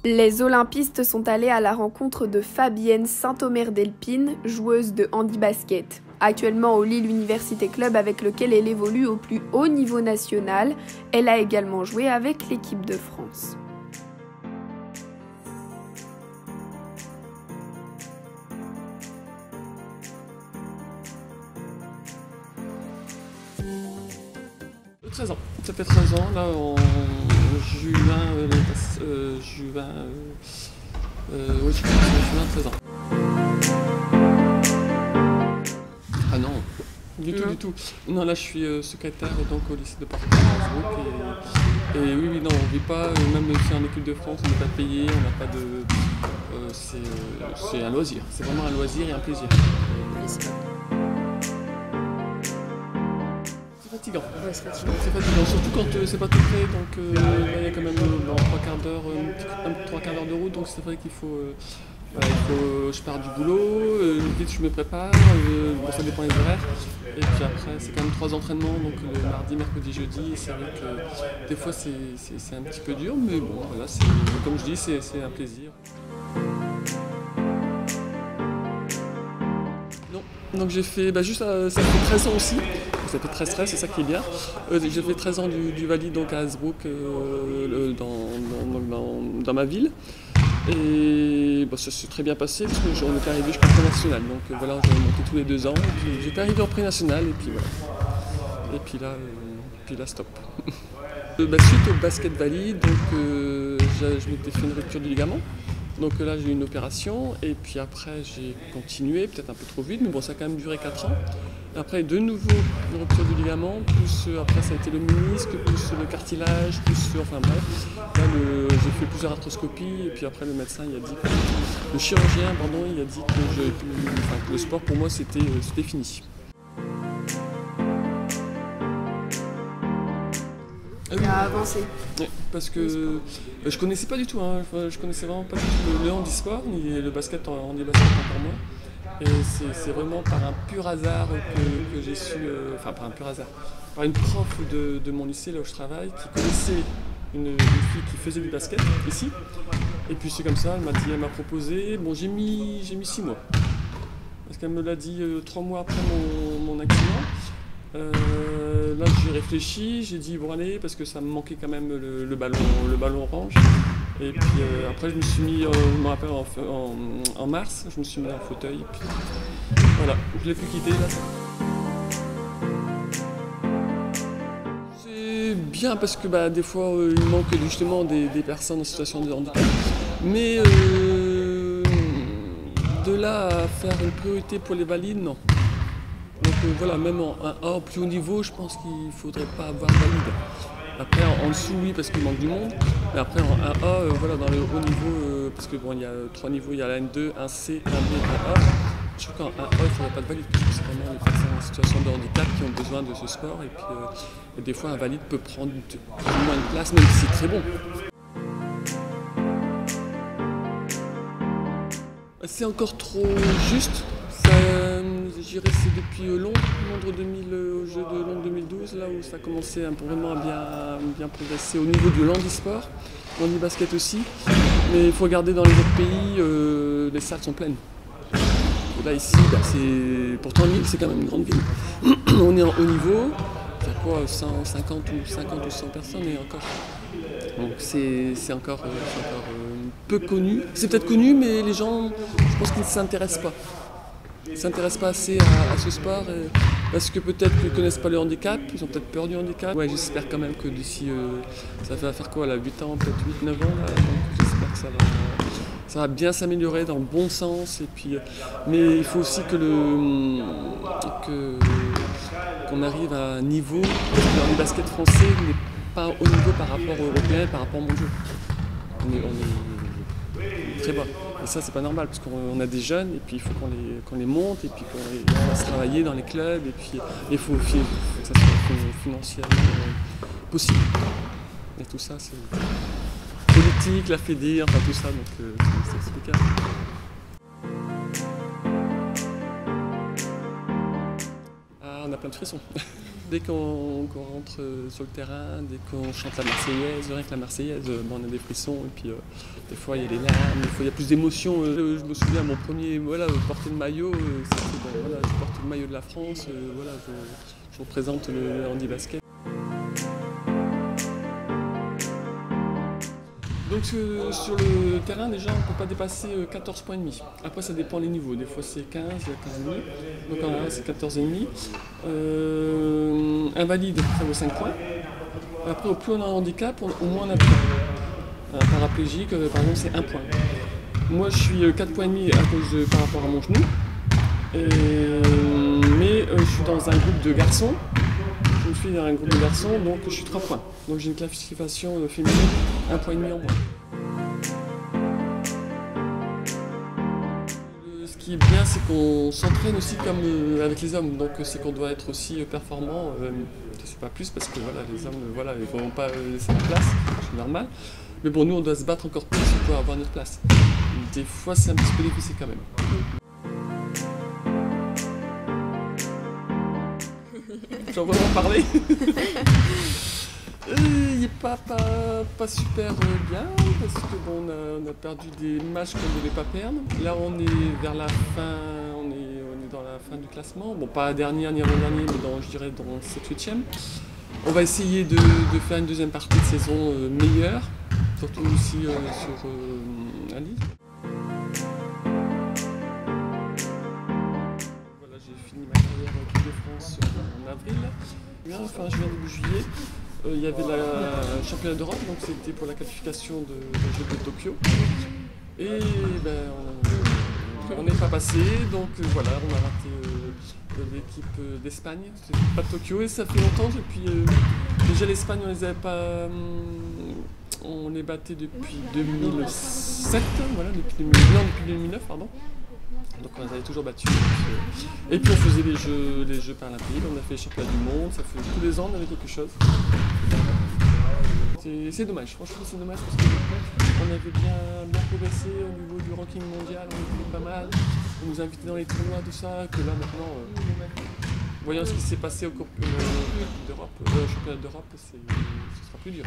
Les olympistes sont allés à la rencontre de Fabienne Saint-Omer-Delpine, joueuse de handi-basket. Actuellement au Lille Université Club avec lequel elle évolue au plus haut niveau national, elle a également joué avec l'équipe de France. « 13 ans, ça fait 13 ans, là en juin, oui, juin 13 ans. Ah non, du tout. Non, là je suis secrétaire donc, au lycée de Porto-Franc et oui, non, on vit pas, même si en équipe de France, on n'est pas payé, on n'a pas de... c'est un loisir, c'est vraiment un loisir et un plaisir. C'est fatigant. Ouais, c'est fatigant, surtout quand c'est pas tout près, donc là, il y a quand même trois quarts d'heure de route, donc c'est vrai qu'il faut, je pars du boulot, vite je me prépare, bon, ça dépend des horaires, et puis après c'est quand même 3 entraînements, donc le mardi, mercredi, jeudi, et c'est vrai que des fois c'est un petit peu dur, mais bon, voilà, comme je dis, c'est un plaisir. Donc j'ai fait, ça fait 13 ans aussi, ça fait 13, c'est ça qui est bien. J'ai fait 13 ans du valide donc à Hazebrouck dans ma ville. Et ça s'est très bien passé parce qu'on était arrivé jusqu'au pré-national. Donc voilà, j'avais monté tous les 2 ans. J'étais arrivé en pré-national et puis voilà. Et puis là stop. Suite au basket valide, donc je m'étais fait une rupture du ligament. Donc là j'ai eu une opération et puis après j'ai continué, peut-être un peu trop vite, mais bon ça a quand même duré 4 ans. Après de nouveau une rupture du ligament, plus après ça a été le ménisque, plus le cartilage, enfin bref. Là j'ai fait plusieurs arthroscopies et puis après le médecin il a dit le chirurgien il a dit que le sport pour moi c'était fini. Il a avancé. Oui, parce que je connaissais pas du tout, je connaissais vraiment pas du tout le handisport, ni le basket handi-basket encore moins. Et c'est vraiment par un pur hasard que j'ai su, par un pur hasard, par une prof de mon lycée là où je travaille, qui connaissait une fille qui faisait du basket ici. Et puis c'est comme ça, elle m'a proposé, bon j'ai mis 6 mois. Parce qu'elle me l'a dit 3 mois après mon accident. Là j'ai réfléchi, j'ai dit bon allez parce que ça me manquait quand même le ballon orange et puis après je me suis mis, je me rappelle en mars, je me suis mis en fauteuil et puis voilà, je l'ai plus quitté là. C'est bien parce que des fois il manque justement des personnes en situation de handicap, mais de là à faire une priorité pour les valides, non. Donc voilà, même en 1A au plus haut niveau, je pense qu'il ne faudrait pas avoir valide. Après en dessous oui parce qu'il manque du monde, mais après en 1A, voilà, dans le haut niveau, parce que bon il y a 3 niveaux, il y a la N2, 1C, 1B, 1A. Je trouve qu'en 1A il ne faudrait pas de valide parce que c'est vraiment les personnes en situation de handicap qui ont besoin de ce sport et puis des fois un valide peut prendre plus ou moins une place même si c'est très bon. C'est encore trop juste. J'y restais depuis Londres 2000, au jeu de Londres 2012, là où ça commençait vraiment à bien progresser au niveau du handisport, le handi-basket aussi. Mais il faut regarder dans les autres pays, les salles sont pleines. Et là ici, pourtant Lille c'est quand même une grande ville. On est en haut niveau, il y a quoi, 150 ou 100 personnes et encore. Donc c'est encore peu connu. C'est peut-être connu mais les gens, je pense qu'ils ne s'intéressent pas. Ils ne s'intéressent pas assez à ce sport parce que peut-être qu'ils ne connaissent pas le handicap, ils ont peut-être peur du handicap. Ouais, j'espère quand même que d'ici, ça va faire quoi là, 8 ans, peut-être 8-9 ans là, donc j'espère que ça va bien s'améliorer dans le bon sens. Et puis, mais il faut aussi qu'on arrive à un niveau, parce que le basket français n'est pas au niveau par rapport aux Européens, par rapport au mondial. On est très bas. Et ça, c'est pas normal, parce qu'on a des jeunes, et puis il faut qu'on les monte, et puis qu'on fasse travailler dans les clubs, et puis il faut que ça soit financièrement possible. Et tout ça, c'est politique, la Fédé, enfin tout ça, donc c'est explicable. Ah, on a plein de frissons. Dès qu'on rentre sur le terrain, dès qu'on chante la Marseillaise, rien que la Marseillaise, on a des frissons et puis des fois il y a des larmes, des fois il y a plus d'émotions. Je me souviens, mon premier porter le maillot, c'était je porte le maillot de la France, je représente le handi-basket. Donc sur le terrain, déjà, on ne peut pas dépasser 14 points et demi. Après, ça dépend les niveaux. Des fois, c'est 15, il y a 15,5. Donc en général, c'est 14,5. Invalide, ça vaut 5 points. Après, au plus on a un handicap, au moins on a 1 point. Un paraplégique, par exemple, c'est 1 point. Moi, je suis 4 points et demi par rapport à mon genou. Mais je suis dans un groupe de garçons. Je suis dans un groupe de garçons, donc je suis 3 points. Donc j'ai une classification féminine, 1 point et demi en moins. Ce qui est bien, c'est qu'on s'entraîne aussi comme avec les hommes, donc c'est qu'on doit être aussi performant. Je ne sais pas plus parce que les hommes ils ne vont pas laisser la place, c'est normal. Mais bon, nous on doit se battre encore plus pour avoir notre place. Des fois c'est un petit peu difficile quand même. J'en veux en parler. Il n'est pas super bien parce que bon, on a perdu des matchs qu'on ne devait pas perdre. Là on est vers la fin, on est dans la fin du classement. Bon, pas dernier ni avant-dernier, mais je dirais dans le 7-8e. On va essayer de faire une deuxième partie de saison meilleure, surtout aussi sur Ali. J'ai fini ma carrière en Coupe de France en avril. Fin juin, début juillet, il y avait le championnat d'Europe, donc c'était pour la qualification de Jeux de Tokyo. Et on n'est pas passé, donc voilà, on a raté l'équipe d'Espagne. C'était pas de Tokyo et ça fait longtemps. Et puis déjà l'Espagne, on les avait pas. On les battait depuis 2007, depuis 2009, pardon. Donc on les avait toujours battus. Et puis on faisait les jeux paralympiques, on a fait les championnats du monde, ça fait tous les ans on avait quelque chose. C'est dommage, franchement c'est dommage parce qu'on avait bien progressé au niveau du ranking mondial, on était pas mal, on nous invitait dans les tournois, tout ça, que là maintenant, voyant ce qui s'est passé au championnat d'Europe, ce sera plus dur.